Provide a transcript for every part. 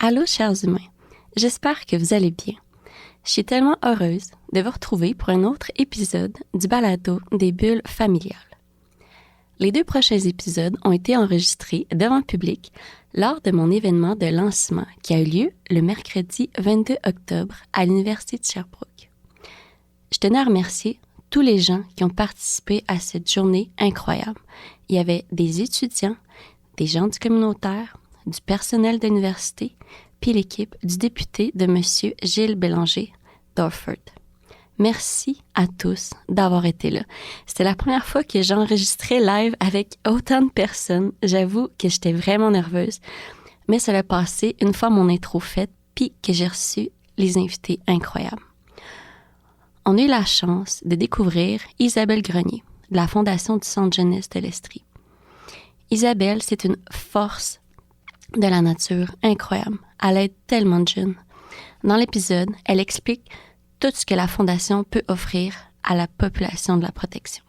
Allô, chers humains. J'espère que vous allez bien. Je suis tellement heureuse de vous retrouver pour un autre épisode du balado des bulles familiales. Les 2 prochains épisodes ont été enregistrés devant le public lors de mon événement de lancement qui a eu lieu le mercredi 22 octobre à l'Université de Sherbrooke. Je tenais à remercier tous les gens qui ont participé à cette journée incroyable. Il y avait des étudiants, des gens du communautaire, du personnel de l'université, puis l'équipe du député de M. Gilles Bélanger d'Orford. Merci à tous d'avoir été là. C'était la première fois que j'enregistrais live avec autant de personnes. J'avoue que j'étais vraiment nerveuse, mais ça l'a passé une fois mon intro faite, puis que j'ai reçu les invités incroyables. On a eu la chance de découvrir Isabelle Grenier, de la Fondation du Centre jeunesse de l'Estrie. Isabelle, c'est une force de la nature incroyable. Elle aide tellement de jeunes. Dans l'épisode, elle explique tout ce que la Fondation peut offrir à la population de la protection.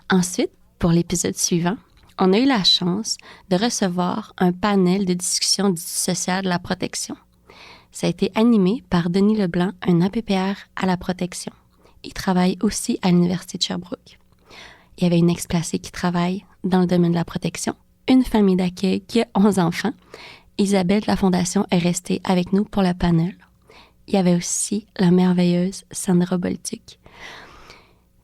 Ensuite, pour l'épisode suivant, on a eu la chance de recevoir un panel de discussion du social de la protection. Ça a été animé par Denis Leblanc, un APPR à la protection. Il travaille aussi à l'Université de Sherbrooke. Il y avait une ex-placée qui travaille dans le domaine de la protection, une famille d'accueil qui a 11 enfants. Isabelle de la Fondation est restée avec nous pour le panel. Il y avait aussi la merveilleuse Sandra Bolduc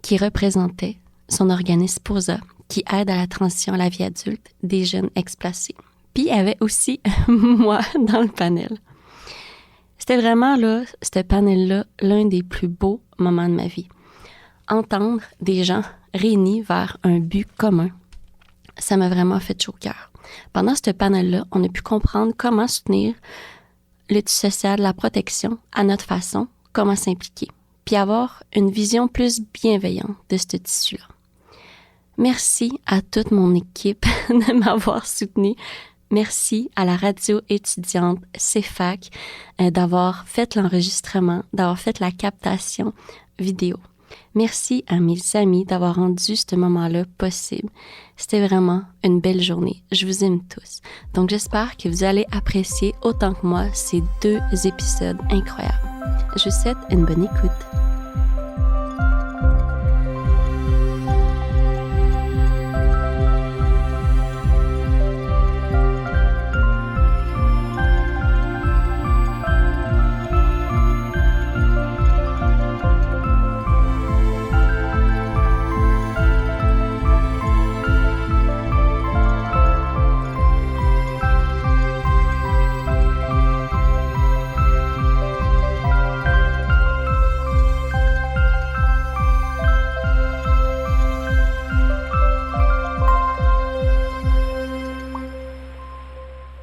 qui représentait son organisme POSA qui aide à la transition à la vie adulte des jeunes ex-placés. Puis il y avait aussi moi dans le panel. C'était vraiment, ce panel-là, l'un des plus beaux moments de ma vie. Entendre des gens réunis vers un but commun, ça m'a vraiment fait chaud au cœur. Pendant ce panel-là, on a pu comprendre comment soutenir le tissu social, la protection, à notre façon, comment s'impliquer, puis avoir une vision plus bienveillante de ce tissu-là. Merci à toute mon équipe de m'avoir soutenue. Merci à la radio étudiante CEFAC d'avoir fait l'enregistrement, d'avoir fait la captation vidéo. Merci à mes amis d'avoir rendu ce moment-là possible. C'était vraiment une belle journée. Je vous aime tous. Donc, j'espère que vous allez apprécier autant que moi ces 2 épisodes incroyables. Je vous souhaite une bonne écoute.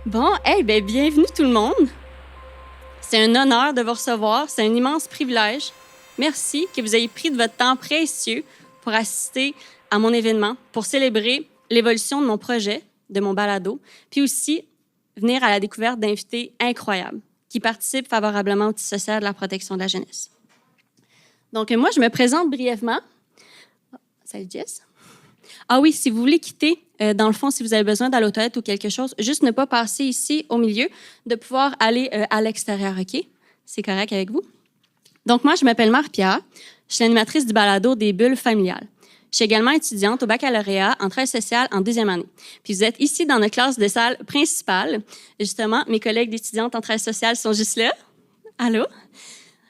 Bon, bienvenue tout le monde. C'est un honneur de vous recevoir. C'est un immense privilège. Merci que vous ayez pris de votre temps précieux pour assister à mon événement, pour célébrer l'évolution de mon projet, de mon balado, puis aussi venir à la découverte d'invités incroyables qui participent favorablement au tissu social de la protection de la jeunesse. Donc, moi, je me présente brièvement. Salut, Jess. Ah oui, si vous voulez quitter, dans le fond, si vous avez besoin d'aller aux toilettes ou quelque chose, juste ne pas passer ici au milieu, de pouvoir aller à l'extérieur, OK? C'est correct avec vous? Donc, moi, je m'appelle Marie-Pierre. Je suis animatrice du balado des bulles familiales. Je suis également étudiante au baccalauréat en travail social en 2e année. Puis vous êtes ici dans notre classe de salle principale. Justement, mes collègues d'étudiantes en travail social sont juste là. Allô?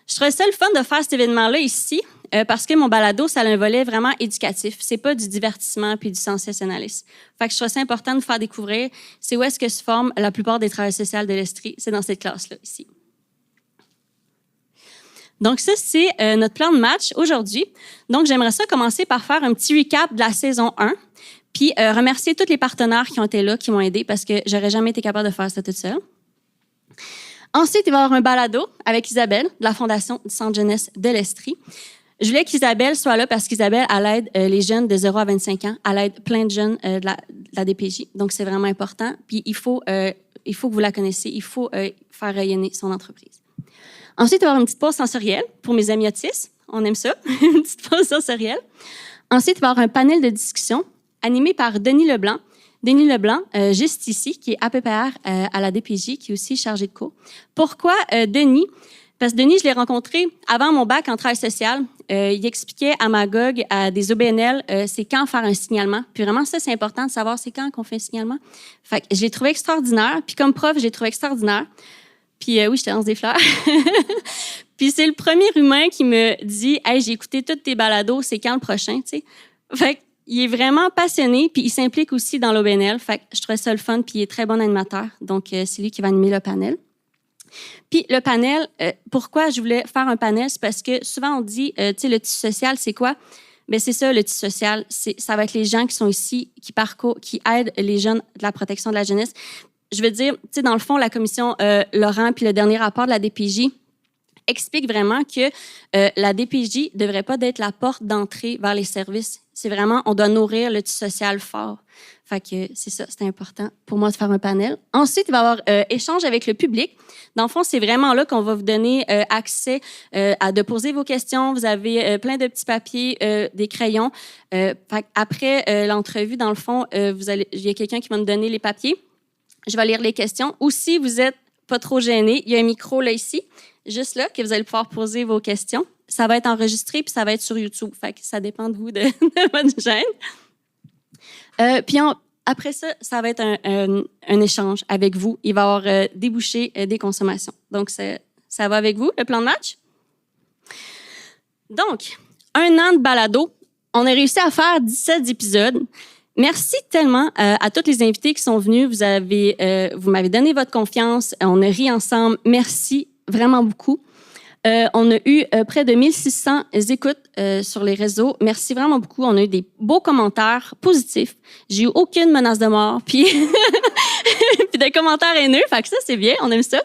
Je trouvais ça le fun de faire cet événement-là ici parce que mon balado, ça a un volet vraiment éducatif. C'est pas du divertissement puis du sensationnalisme. Fait que je trouve ça important de faire découvrir c'est où est-ce que se forment la plupart des travailleurs sociaux de l'Estrie. C'est dans cette classe-là, ici. Donc ça, c'est notre plan de match aujourd'hui. Donc j'aimerais ça commencer par faire un petit recap de la saison 1 puis remercier tous les partenaires qui ont été là, qui m'ont aidé parce que j'aurais jamais été capable de faire ça toute seule. Ensuite, il va y avoir un balado avec Isabelle de la Fondation du Centre jeunesse de l'Estrie. Je voulais qu'Isabelle soit là parce qu'Isabelle, elle aide les jeunes de 0 à 25 ans. Elle aide plein de jeunes de la DPJ. Donc, c'est vraiment important. Puis, il faut que vous la connaissiez. Il faut faire rayonner son entreprise. Ensuite, il va y avoir une petite pause sensorielle pour mes amis autistes. On aime ça, une petite pause sensorielle. Ensuite, il va y avoir un panel de discussion animé par Denis Leblanc, Denis Leblanc, juste ici, qui est APPR à la DPJ, qui est aussi chargé de cours. Pourquoi Denis? Parce que Denis, je l'ai rencontré avant mon bac en travail social. Il expliquait à Magog, à des OBNL, c'est quand faire un signalement. Puis vraiment, ça, c'est important de savoir c'est quand qu'on fait un signalement. Fait que je l'ai trouvé extraordinaire. Puis comme prof, je l'ai trouvé extraordinaire. Puis oui, je te lance des fleurs. Puis c'est le premier humain qui me dit « Hey, j'ai écouté toutes tes balados, c'est quand le prochain? » tu sais. Fait qu'il est vraiment passionné, puis il s'implique aussi dans l'OBNL. Fait que je trouvais ça le fun, puis il est très bon animateur. Donc, c'est lui qui va animer le panel. Puis le panel, pourquoi je voulais faire un panel? C'est parce que souvent on dit, tu sais, le tissu social, c'est quoi? Bien, c'est ça, le tissu social. Ça va être les gens qui sont ici, qui aident les jeunes de la protection de la jeunesse. Je veux dire, tu sais, dans le fond, la commission Laurent, puis le dernier rapport de la DPJ explique vraiment que la DPJ ne devrait pas être la porte d'entrée vers les services. C'est vraiment, on doit nourrir le tissu social fort. Fait que c'est ça, c'est important pour moi de faire un panel. Ensuite, il va y avoir échange avec le public. Dans le fond, c'est vraiment là qu'on va vous donner accès à de poser vos questions. Vous avez plein de petits papiers, des crayons. Après l'entrevue, dans le fond, il y a quelqu'un qui va nous donner les papiers. Je vais lire les questions. Ou si vous n'êtes pas trop gêné, il y a un micro là ici, juste là, que vous allez pouvoir poser vos questions. Ça va être enregistré puis ça va être sur YouTube. Fait que ça dépend de vous, de votre gêne. Puis après ça, ça va être un échange avec vous. Il va y avoir débouché des consommations. Donc, ça va avec vous, le plan de match? Donc, 1 an de balado. On a réussi à faire 17 épisodes. Merci tellement à tous les invités qui sont venus. Vous m'avez donné votre confiance. On a ri ensemble. Merci vraiment beaucoup. On a eu près de 1600 écoutes sur les réseaux. Merci vraiment beaucoup. On a eu des beaux commentaires positifs. J'ai eu aucune menace de mort, puis puis des commentaires haineux. Fait que ça, c'est bien. On aime ça.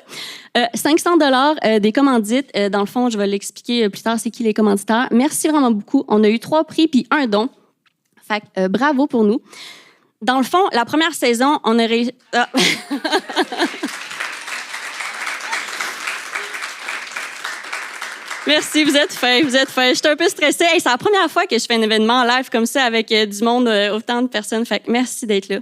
500 $ des commandites. Dans le fond, je vais l'expliquer plus tard, c'est qui les commanditaires. Merci vraiment beaucoup. On a eu 3 prix puis 1 don. Fait que bravo pour nous. Dans le fond, la première saison, on a réussi... Ah. Merci, vous êtes fin, vous êtes fin. Je suis un peu stressée. Hey, c'est la première fois que je fais un événement en live comme ça avec du monde, autant de personnes. Fait que merci d'être là.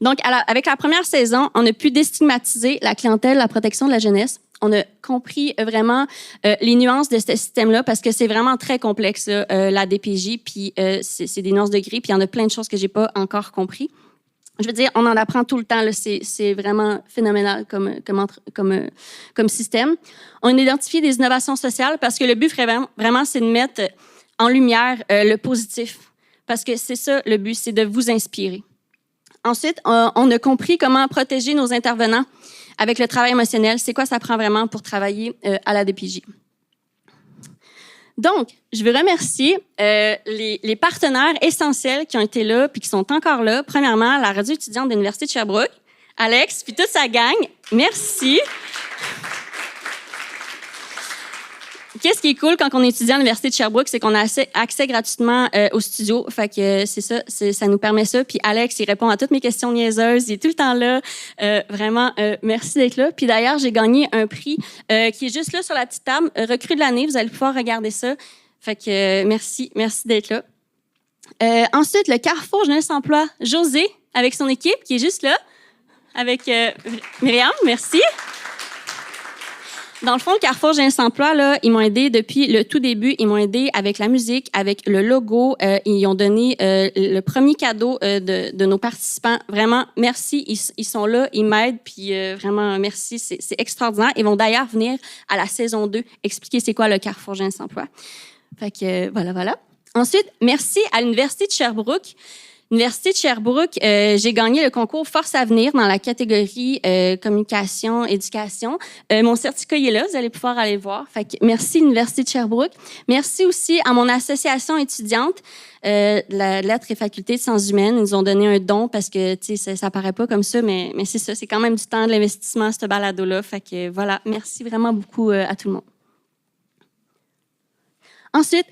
Donc, avec la première saison, on a pu déstigmatiser la clientèle, la protection de la jeunesse. On a compris vraiment les nuances de ce système-là parce que c'est vraiment très complexe, la DPJ, puis c'est des nuances de gris, puis il y en a plein de choses que j'ai pas encore compris. Je veux dire, on en apprend tout le temps. Là. C'est vraiment phénoménal comme système. On a identifié des innovations sociales parce que le but, vraiment, c'est de mettre en lumière le positif. Parce que c'est ça, le but, c'est de vous inspirer. Ensuite, on a compris comment protéger nos intervenants avec le travail émotionnel. C'est quoi ça prend vraiment pour travailler à la DPJ. Donc, je veux remercier les partenaires essentiels qui ont été là puis qui sont encore là. Premièrement, la radio étudiante de l'Université de Sherbrooke, Alex, puis toute sa gang. Merci. Qu'est-ce qui est cool quand on est étudiant à l'Université de Sherbrooke, c'est qu'on a accès gratuitement au studio. Fait que c'est ça, ça nous permet ça. Puis Alex, il répond à toutes mes questions niaiseuses. Il est tout le temps là. Vraiment, merci d'être là. Puis d'ailleurs, j'ai gagné un prix qui est juste là sur la petite table. Recrue de l'année, vous allez pouvoir regarder ça. Fait que merci d'être là. Ensuite, le Carrefour Jeunesse Emploi, José, avec son équipe, qui est juste là, avec Myriam, merci. Dans le fond, Carrefour Jeunesse Emploi, là, ils m'ont aidé depuis le tout début. Ils m'ont aidé avec la musique, avec le logo. Ils ont donné le premier cadeau de nos participants. Vraiment, merci. Ils sont là, ils m'aident, puis vraiment, merci. C'est extraordinaire. Ils vont d'ailleurs venir à la saison 2 expliquer c'est quoi le Carrefour Jeunesse Emploi. Fait que voilà. Ensuite, merci à l'Université de Sherbrooke. L'Université de Sherbrooke, j'ai gagné le concours Force à venir dans la catégorie communication, éducation. Mon certificat il est là, vous allez pouvoir aller le voir. Fait que merci l'Université de Sherbrooke. Merci aussi à mon association étudiante, la lettres et facultés de sciences humaines. Ils nous ont donné un don parce que tu sais ça paraît pas comme ça, mais c'est ça, c'est quand même du temps de l'investissement ce balado-là. Fait que voilà, merci vraiment beaucoup à tout le monde. Ensuite,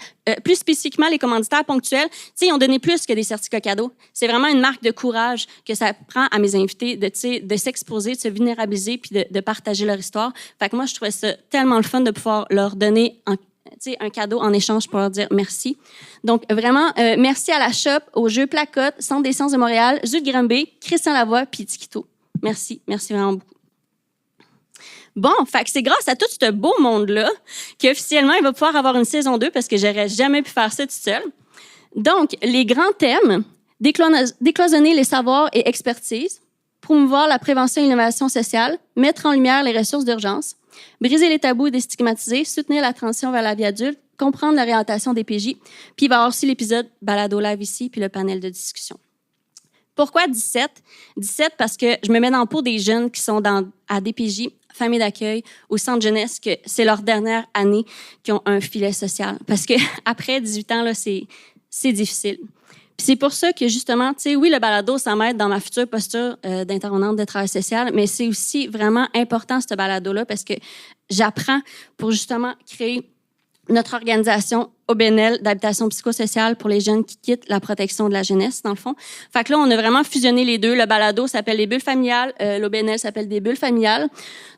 plus spécifiquement, les commanditaires ponctuels, ils ont donné plus que des certificats cadeaux. C'est vraiment une marque de courage que ça prend à mes invités de s'exposer, de se vulnérabiliser puis de partager leur histoire. Fait que moi, je trouvais ça tellement le fun de pouvoir leur donner un cadeau en échange pour leur dire merci. Donc, vraiment, merci à la Shop, au Jeu Placotte, Centre des sciences de Montréal, Jules Granby, Christian Lavoie, puis Tikito. Merci vraiment beaucoup. Bon, fait que c'est grâce à tout ce beau monde-là qu'officiellement, il va pouvoir avoir une saison 2 parce que j'aurais jamais pu faire ça toute seule. Donc, les grands thèmes, décloisonner les savoirs et expertises, promouvoir la prévention et l'innovation sociale, mettre en lumière les ressources d'urgence, briser les tabous et déstigmatiser, soutenir la transition vers la vie adulte, comprendre l'orientation des PJ, puis il va y avoir aussi l'épisode Balado Live ici, puis le panel de discussion. Pourquoi 17? 17 parce que je me mets dans le pot des jeunes qui sont à DPJ, famille d'accueil, au centre jeunesse, que c'est leur dernière année qui ont un filet social. Parce que après 18 ans, là, c'est difficile. Puis c'est pour ça que, justement, tu sais, oui, le balado, ça m'aide dans ma future posture d'intervenante de travail social, mais c'est aussi vraiment important, ce balado-là, parce que j'apprends pour, justement, créer notre organisation OBNL d'habitation psychosociale pour les jeunes qui quittent la protection de la jeunesse, dans le fond. Fait que là, on a vraiment fusionné les deux. Le balado s'appelle les bulles familiales, l'OBNL s'appelle des bulles familiales.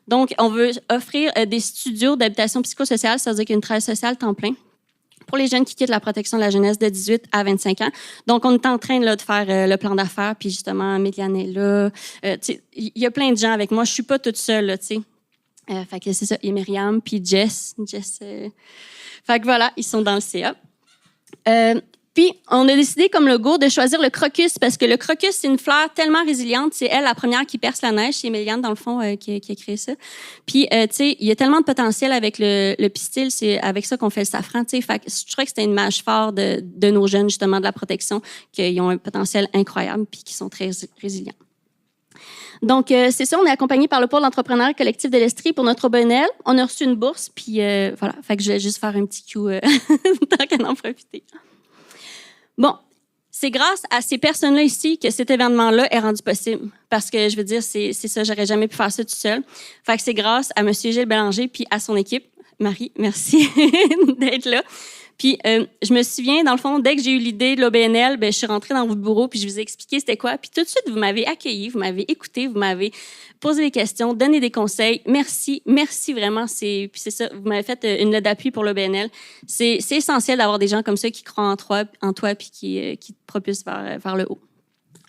Donc, on veut offrir des studios d'habitation psychosociale, c'est-à-dire qu'il y a une travail sociale temps plein pour les jeunes qui quittent la protection de la jeunesse de 18 à 25 ans. Donc, on est en train là, de faire le plan d'affaires, puis justement, Méliane est là. Il y a plein de gens avec moi. Je suis pas toute seule, là, tu sais. Fait que c'est ça, il y a Myriam, puis Jess. Fait que voilà, ils sont dans le CA. Puis, on a décidé comme logo de choisir le crocus parce que le crocus, c'est une fleur tellement résiliente. C'est elle, la première qui perce la neige. C'est Méliane, dans le fond, qui a créé ça. Puis, tu sais, il y a tellement de potentiel avec le pistil. C'est avec ça qu'on fait le safran, tu sais. Fait que je trouvais que c'était une image forte de nos jeunes, justement, de la protection, qu'ils ont un potentiel incroyable puis qui sont très résilients. Donc, c'est ça, on est accompagné par le pôle d'entrepreneuriat collectif de l'Estrie pour notre OBNL. On a reçu une bourse, puis voilà. Fait que je voulais juste faire un petit coup tant qu'à en profiter. Bon, c'est grâce à ces personnes-là ici que cet événement-là est rendu possible. Parce que, je veux dire, c'est ça, j'aurais jamais pu faire ça tout seul. Fait que c'est grâce à M. Gilles Bélanger puis à son équipe. Marie, merci d'être là. Puis, je me souviens, dans le fond, dès que j'ai eu l'idée de l'OBNL, je suis rentrée dans votre bureau puis je vous ai expliqué c'était quoi. Puis tout de suite, vous m'avez accueilli, vous m'avez écouté, vous m'avez posé des questions, donné des conseils. Merci vraiment. Puis c'est ça, vous m'avez fait une lettre d'appui pour l'OBNL. C'est essentiel d'avoir des gens comme ça qui croient en toi puis qui te propulsent vers le haut.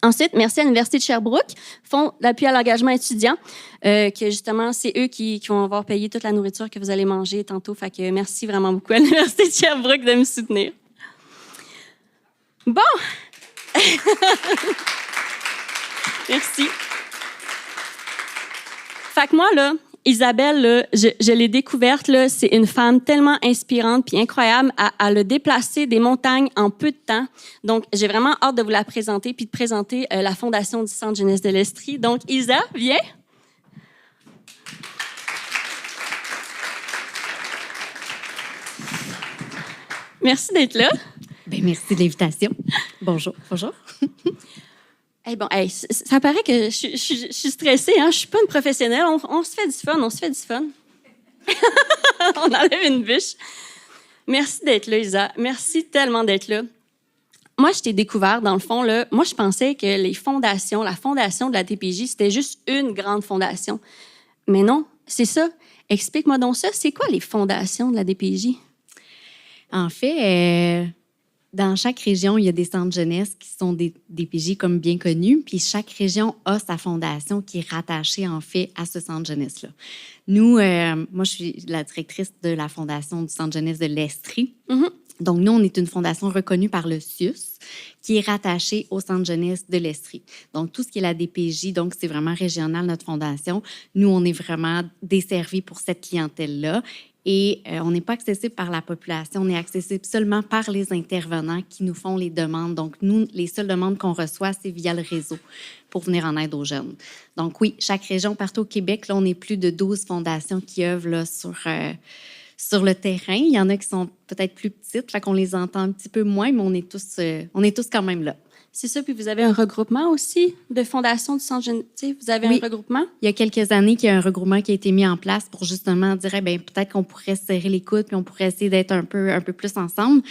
Ensuite, merci à l'Université de Sherbrooke, Fonds d'appui à l'engagement étudiant, que justement, c'est eux qui vont avoir payé toute la nourriture que vous allez manger tantôt. Fait que merci vraiment beaucoup à l'Université de Sherbrooke de me soutenir. Bon! Merci. Fait que moi, là, Isabelle, là, je l'ai découverte, là, c'est une femme tellement inspirante puis incroyable. Elle a déplacé des montagnes en peu de temps. Donc, j'ai vraiment hâte de vous la présenter puis de présenter la fondation du Centre jeunesse de l'Estrie. Donc, Isa, viens. Merci d'être là. Bien, merci de l'invitation. Bonjour. Hey, bon, ça paraît que je suis stressée, hein? Je suis pas une professionnelle. On se fait du fun. On enlève une bûche. Merci d'être là, Isa. Merci tellement d'être là. Moi, je t'ai découvert, dans le fond, là. Moi, je pensais que la fondation de la DPJ, c'était juste une grande fondation. Mais non, c'est ça. Explique-moi donc ça. C'est quoi les fondations de la DPJ? En fait, dans chaque région, il y a des centres jeunesse qui sont des DPJ comme bien connus, puis chaque région a sa fondation qui est rattachée, en fait, à ce centre jeunesse-là. Nous, moi, je suis la directrice de la fondation du centre jeunesse de l'Estrie. Mm-hmm. Donc, nous, on est une fondation reconnue par le CIUS qui est rattachée au centre jeunesse de l'Estrie. Donc, tout ce qui est la DPJ, donc c'est vraiment régional, notre fondation. Nous, on est vraiment desservis pour cette clientèle-là. Et on n'est pas accessible par la population, on est accessible seulement par les intervenants qui nous font les demandes. Donc, nous, les seules demandes qu'on reçoit, c'est via le réseau pour venir en aide aux jeunes. Donc, oui, chaque région, partout au Québec, là, on est plus de 12 fondations qui œuvrent là, sur le terrain. Il y en a qui sont peut-être plus petites, fait qu'on les entend un petit peu moins, mais on est tous quand même là. C'est ça, puis vous avez un regroupement aussi de fondations du Centre Genesis. Vous avez Oui. un regroupement? Il y a quelques années qu'il y a un regroupement qui a été mis en place pour justement dire, peut-être qu'on pourrait se serrer les coudes puis on pourrait essayer d'être un peu plus ensemble.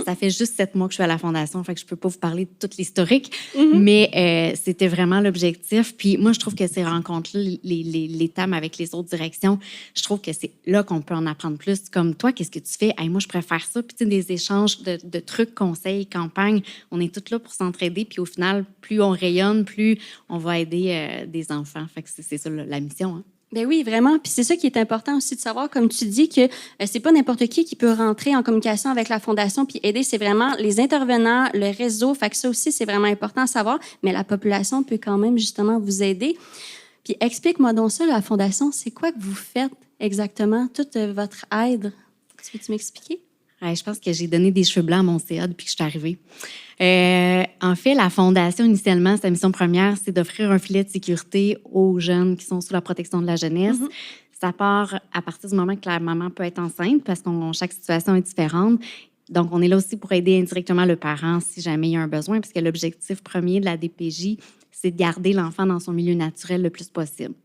Ça fait juste 7 mois que je suis à la Fondation, fait que je peux pas vous parler de tout l'historique, mais c'était vraiment l'objectif. Puis moi, je trouve que ces rencontres-là, les TAM avec les autres directions, je trouve que c'est là qu'on peut en apprendre plus. Comme toi, qu'est-ce que tu fais? Hey, moi, je préfère ça. Puis tu sais, des échanges de trucs, conseils, campagnes. On est tous là pour s'entraider. Puis au final, plus on rayonne, plus on va aider des enfants. Fait que c'est ça la mission. Hein? Ben oui, vraiment. Puis c'est ça qui est important aussi de savoir, comme tu dis, que c'est pas n'importe qui peut rentrer en communication avec la Fondation puis aider. C'est vraiment les intervenants, le réseau. Fait que ça aussi, c'est vraiment important à savoir. Mais la population peut quand même justement vous aider. Puis explique-moi donc ça, la Fondation, c'est quoi que vous faites exactement, toute votre aide? Peux-tu m'expliquer? Ouais, je pense que j'ai donné des cheveux blancs à mon CA depuis que je suis arrivée. En fait, la Fondation, initialement, sa mission première, c'est d'offrir un filet de sécurité aux jeunes qui sont sous la protection de la jeunesse. Ça part à partir du moment que la maman peut être enceinte, parce que chaque situation est différente. Donc, on est là aussi pour aider indirectement le parent si jamais il y a un besoin, parce que l'objectif premier de la DPJ, c'est de garder l'enfant dans son milieu naturel le plus possible.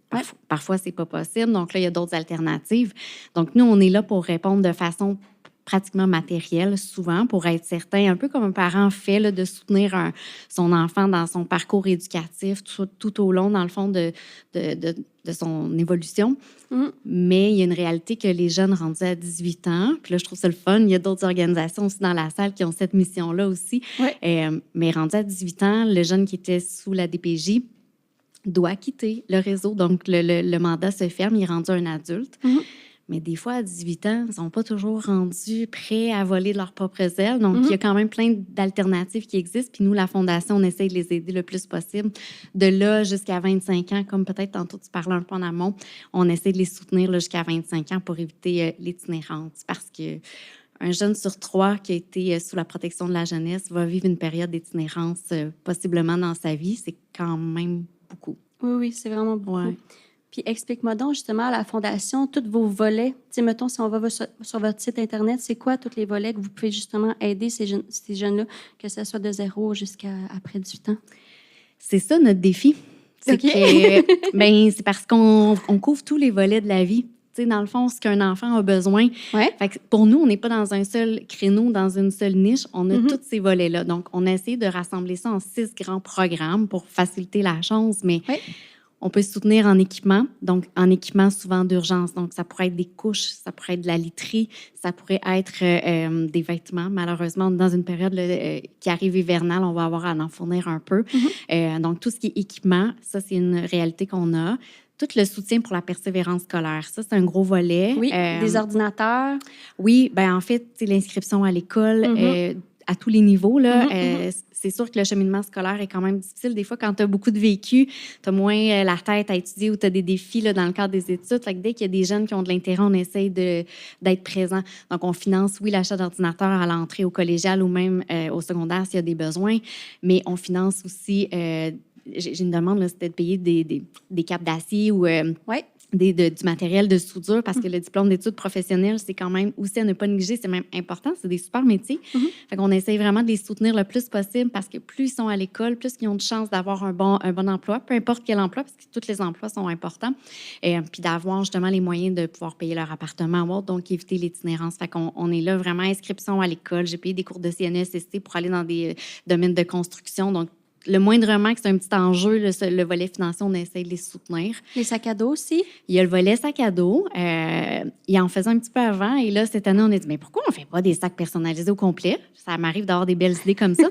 Parfois, c'est pas possible. Donc là, il y a d'autres alternatives. Donc, nous, on est là pour répondre de façon pratiquement matérielle, souvent, pour être certain, un peu comme un parent fait, là, de soutenir son enfant dans son parcours éducatif tout au long, dans le fond, de son évolution. Mais il y a une réalité que les jeunes rendus à 18 ans, puis là, je trouve ça le fun, il y a d'autres organisations aussi dans la salle qui ont cette mission-là aussi. Mais rendus à 18 ans, le jeune qui était sous la DPJ doit quitter le réseau. Donc, le mandat se ferme, il est rendu un adulte. Mais des fois, à 18 ans, ils ne sont pas toujours rendus prêts à voler de leurs propres ailes. Donc, il y a quand même plein d'alternatives qui existent. Puis nous, la Fondation, on essaie de les aider le plus possible. De là jusqu'à 25 ans, comme peut-être tantôt tu parlais un peu en amont, on essaie de les soutenir là, jusqu'à 25 ans pour éviter l'itinérance. Parce que un jeune sur 3 qui a été sous la protection de la jeunesse va vivre une période d'itinérance possiblement dans sa vie. C'est quand même beaucoup. Oui, c'est vraiment beaucoup. Ouais. Puis explique-moi donc justement à la Fondation, tous vos volets. Tu sais, mettons, si on va sur votre site Internet, c'est quoi tous les volets que vous pouvez justement aider ces jeunes-là, que ce soit de 0 jusqu'à après 18 ans? C'est ça notre défi. C'est c'est parce qu'on couvre tous les volets de la vie. Tu sais, dans le fond, ce qu'un enfant a besoin. Fait que pour nous, on n'est pas dans un seul créneau, dans une seule niche. On a tous ces volets-là. Donc, on a essayé de rassembler ça en 6 grands programmes pour faciliter la chose, mais on peut se soutenir en équipement, donc en équipement souvent d'urgence. Donc, ça pourrait être des couches, ça pourrait être de la literie, ça pourrait être des vêtements. Malheureusement, dans une période qui arrive hivernale, on va avoir à en fournir un peu. Donc, tout ce qui est équipement, ça, c'est une réalité qu'on a. Tout le soutien pour la persévérance scolaire, ça, c'est un gros volet. Oui, des ordinateurs. Oui, en fait, c'est l'inscription à l'école à tous les niveaux. Là, c'est sûr que le cheminement scolaire est quand même difficile. Des fois, quand tu as beaucoup de vécu, tu as moins la tête à étudier ou tu as des défis là, dans le cadre des études. Fait que dès qu'il y a des jeunes qui ont de l'intérêt, on essaye d'être présent. Donc, on finance, oui, l'achat d'ordinateurs à l'entrée au collégial ou même au secondaire s'il y a des besoins, mais on finance aussi... j'ai une demande, là, c'était de payer des capes d'acier ou du matériel de soudure parce que le diplôme d'études professionnelles, c'est quand même aussi à ne pas négliger, c'est même important, c'est des super métiers. Fait qu'on essaye vraiment de les soutenir le plus possible parce que plus ils sont à l'école, plus ils ont de chances d'avoir un bon emploi, peu importe quel emploi, parce que tous les emplois sont importants, puis d'avoir justement les moyens de pouvoir payer leur appartement ou autre, donc éviter l'itinérance. Fait qu'on est là vraiment, inscription à l'école. J'ai payé des cours de CNESST pour aller dans des domaines de construction, donc le moindrement que c'est un petit enjeu, le volet financier, on essaie de les soutenir. Les sacs à dos aussi? Il y a le volet sac à dos. Il en faisait un petit peu avant. Et là, cette année, on a dit, mais pourquoi on ne fait pas des sacs personnalisés au complet? Ça m'arrive d'avoir des belles idées comme ça.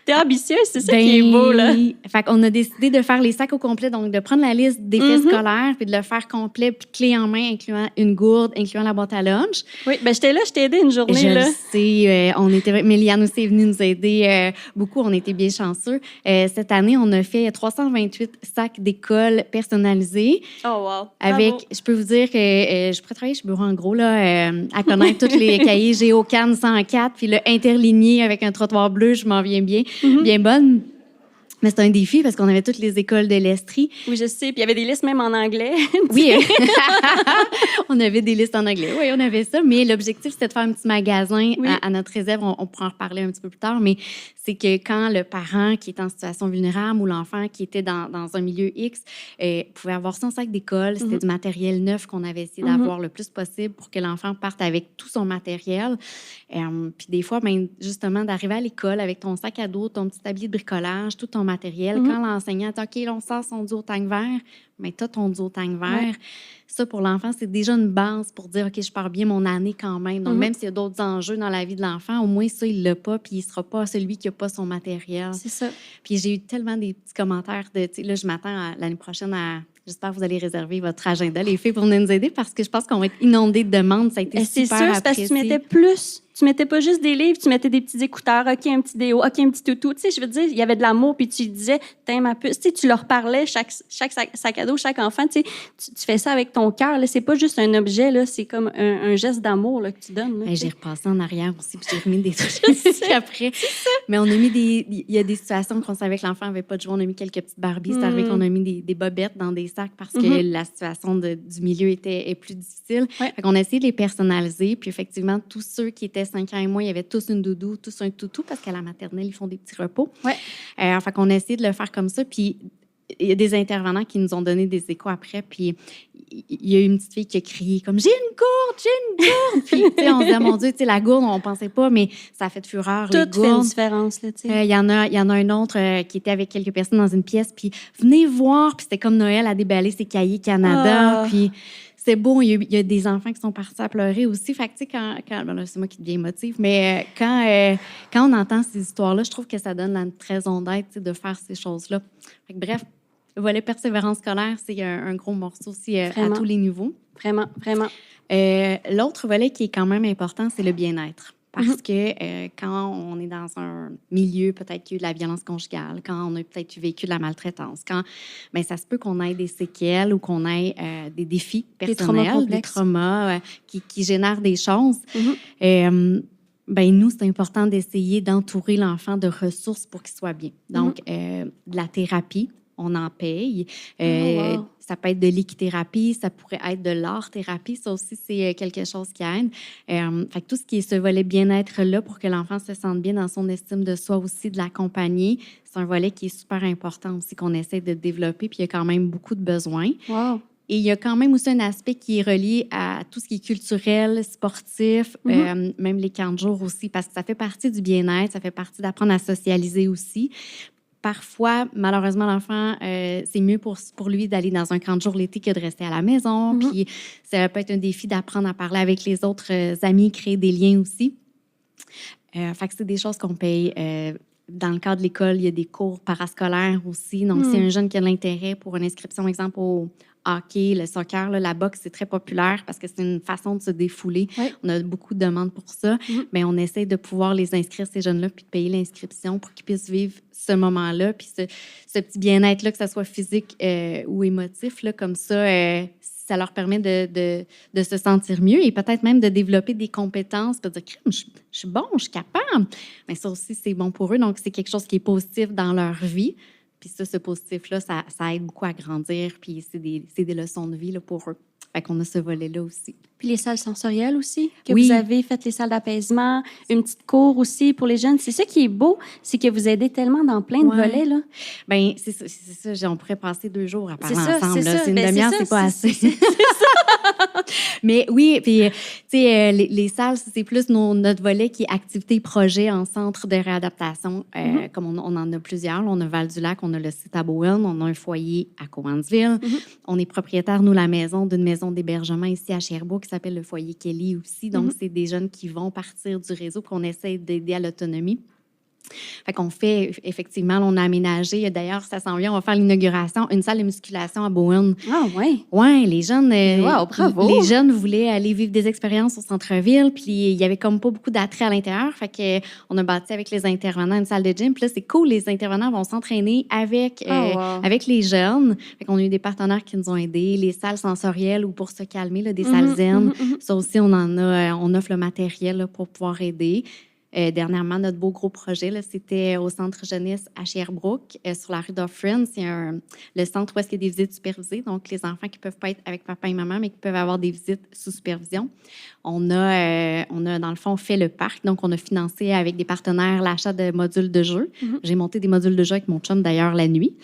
T'es ambitieuse, c'est ça qui est beau, là. Fait qu'on a décidé de faire les sacs au complet, donc de prendre la liste des faits scolaires, puis de le faire complet, puis clé en main, incluant une gourde, incluant la boîte à lunch. Oui, j'étais là, je t'ai aidé une journée, je là. Le sais. Méliane aussi est venue nous aider beaucoup. On était bien chanceux. Cette année, on a fait 328 sacs d'école personnalisés. Oh, wow! Je peux vous dire que je pourrais travailler chez Bureau en gros, là, à connaître tous les cahiers Géocan 104, puis le interligné avec un trottoir bleu, je m'en viens bien bonne. Mais c'est un défi parce qu'on avait toutes les écoles de l'Estrie. Oui, je sais. Puis il y avait des listes même en anglais. Oui, on avait des listes en anglais. Oui, on avait ça. Mais l'objectif, c'était de faire un petit magasin à notre réserve. On pourra en reparler un petit peu plus tard. Mais c'est que quand le parent qui est en situation vulnérable ou l'enfant qui était dans un milieu X pouvait avoir son sac d'école, c'était du matériel neuf qu'on avait essayé d'avoir le plus possible pour que l'enfant parte avec tout son matériel. Puis des fois, ben, justement, d'arriver à l'école avec ton sac à dos, ton petit tablier de bricolage, tout ton matériel. Quand l'enseignant dit « OK, là, on sort son duotang vert », mais tu as ton duotang vert. Ouais. Ça, pour l'enfant, c'est déjà une base pour dire « OK, je pars bien mon année quand même ». Donc, même s'il y a d'autres enjeux dans la vie de l'enfant, au moins ça, il l'a pas, puis il sera pas celui qui n'a pas son matériel. C'est ça. Puis j'ai eu tellement des petits commentaires de, tu sais, là, je m'attends l'année prochaine à... J'espère que vous allez réserver votre agenda, les filles, pour venir nous aider, parce que je pense qu'on va être inondés de demandes. Ça a été super apprécié. C'est sûr, parce que tu mettais plus. Tu mettais pas juste des livres, tu mettais des petits écouteurs, OK, un petit déo, OK, un petit toutou. Tu sais, je veux dire, il y avait de l'amour, puis tu disais, t'aimes ma puce. Tu sais, tu leur parlais, chaque sac à dos, chaque enfant, tu sais, tu fais ça avec ton cœur. C'est pas juste un objet, là, c'est comme un geste d'amour là, que tu donnes. Là, j'ai repassé en arrière aussi, puis j'ai remis des trucs après. Mais on a mis il y a des situations qu'on savait que l'enfant avait pas de jouets, on a mis quelques petites Barbies. C'est arrivé qu'on a mis des bobettes dans des sacs parce que la situation du milieu est plus difficile. Ouais. Fait qu'on a essayé de les personnaliser, puis effectivement, tous ceux qui étaient 5 ans et moins, il y avait tous une doudou, tous un toutou, parce qu'à la maternelle, ils font des petits repos. Ouais. Fait qu'on a essayé de le faire comme ça, puis il y a des intervenants qui nous ont donné des échos après, puis il y a une petite fille qui a crié comme « J'ai une gourde! » Puis, tu sais, on se disait « Mon Dieu, tu sais, la gourde, on pensait pas, mais ça a fait de fureur, les gourdes. » Tout fait une différence, là, tu sais. Il y en a un autre qui était avec quelques personnes dans une pièce, puis « Venez voir! » Puis c'était comme Noël à déballer ses cahiers Canada, puis... C'est beau, il y a des enfants qui sont partis à pleurer aussi. Fait que, tu sais, quand ben là, c'est moi qui deviens émotive, mais quand on entend ces histoires-là, je trouve que ça donne la raison d'être, de faire ces choses-là. Fait que, bref, le volet persévérance scolaire, c'est un gros morceau aussi à tous les niveaux. Vraiment, vraiment. L'autre volet qui est quand même important, c'est le bien-être. Parce que quand on est dans un milieu, peut-être qu'il y a eu de la violence conjugale, quand on a peut-être vécu de la maltraitance, ben, ça se peut qu'on ait des séquelles ou qu'on ait des défis personnels, des traumas qui génèrent des choses. Ben, nous, c'est important d'essayer d'entourer l'enfant de ressources pour qu'il soit bien. Donc, de la thérapie, on en paye. Wow. Ça peut être de l'équithérapie, ça pourrait être de l'art-thérapie. Ça aussi, c'est quelque chose qui aide. Fait que tout ce qui est ce volet bien-être-là pour que l'enfant se sente bien dans son estime de soi aussi, de l'accompagner, c'est un volet qui est super important aussi qu'on essaie de développer. Puis il y a quand même beaucoup de besoins. Wow. Et il y a quand même aussi un aspect qui est relié à tout ce qui est culturel, sportif, même les camps de jour aussi, parce que ça fait partie du bien-être, ça fait partie d'apprendre à socialiser aussi. Parfois, malheureusement, l'enfant, c'est mieux pour lui d'aller dans un camp de jour l'été que de rester à la maison. Puis ça peut être un défi d'apprendre à parler avec les autres amis, créer des liens aussi. Fait que c'est des choses qu'on paye. Dans le cadre de l'école, il y a des cours parascolaires aussi. Donc, si un jeune qui a de l'intérêt pour une inscription, exemple, au hockey, le soccer, là, la boxe, c'est très populaire parce que c'est une façon de se défouler. Oui. On a beaucoup de demandes pour ça. Mais on essaie de pouvoir les inscrire, ces jeunes-là, puis de payer l'inscription pour qu'ils puissent vivre ce moment-là, puis ce petit bien-être-là, que ça soit physique ou émotif, là, comme ça, ça leur permet de se sentir mieux et peut-être même de développer des compétences, de dire « je suis bon, je suis capable ». Mais ça aussi, c'est bon pour eux. Donc, c'est quelque chose qui est positif dans leur vie. Puis ça, ce positif-là, ça aide beaucoup à grandir. Puis c'est des leçons de vie là, pour eux. Fait qu'on a ce volet-là aussi. Puis les salles sensorielles aussi, que vous avez fait les salles d'apaisement, une petite cour aussi pour les jeunes. C'est ça qui est beau, c'est que vous aidez tellement dans plein de volets, là. Bien, c'est ça. On pourrait passer 2 jours à parler ensemble. C'est une demi-heure, c'est pas assez. C'est ça. Mais oui, puis, tu sais, les salles, c'est plus notre volet qui est activité-projet en centre de réadaptation. Comme on en a plusieurs. Là, on a Val-du-Lac, on a le site à Bowen, on a un foyer à Cowansville. On est propriétaire, nous, la maison, d'une maison d'hébergement ici à Sherbrooke qui s'appelle le foyer Kelly aussi. Donc, c'est des jeunes qui vont partir du réseau qu'on essaie d'aider à l'autonomie. Fait qu'on fait, effectivement, on a aménagé. D'ailleurs, ça s'en vient, on va faire l'inauguration, une salle de musculation à Bowen. Ah, oui? Oui, les jeunes... Wow, bravo! Les jeunes voulaient aller vivre des expériences au centre-ville, puis il y avait comme pas beaucoup d'attrait à l'intérieur. Fait qu'on a bâti avec les intervenants une salle de gym. Puis là, c'est cool, les intervenants vont s'entraîner avec les jeunes. Fait qu'on a eu des partenaires qui nous ont aidés. Les salles sensorielles ou pour se calmer, là, des salles zen. Ça aussi, on offre le matériel là, pour pouvoir aider. Dernièrement, notre beau gros projet, là, c'était au Centre jeunesse à Sherbrooke, sur la rue Dufferin. C'est le centre où est-ce qu'il y a des visites supervisées, donc les enfants qui ne peuvent pas être avec papa et maman, mais qui peuvent avoir des visites sous supervision. On a, dans le fond, fait le parc, donc on a financé avec des partenaires l'achat de modules de jeu. J'ai monté des modules de jeu avec mon chum, d'ailleurs, la nuit.